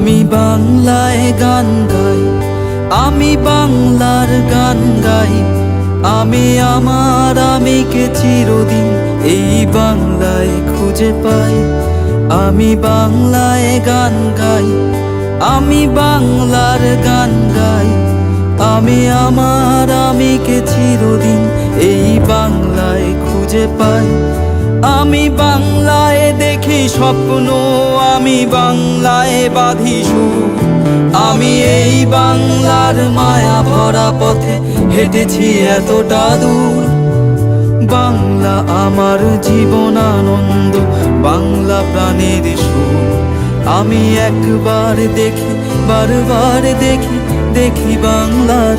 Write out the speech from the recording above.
আমি বাংলায় গান গাই, আমি বাংলার গান গাই। আমি আমার আমিকে চিরদিন এই বাংলায় খুঁজে পাই। আমি বাংলায় গান গাই, আমি বাংলার গান গাই। আমি আমার আমিকে চিরদিন এই বাংলায় খুঁজে পাই। আমি বাংলায় দেখি স্বপ্ন, আমি বাংলায় বাঁধি সুর। আমি এই বাংলার মায়া ভরা পথে হেঁটেছি এতটা দূর। বাংলা আমার জীবন আনন্দ, বাংলা প্রাণের সুর। আমি একবার দেখি, বারবার দেখি, দেখি বাংলার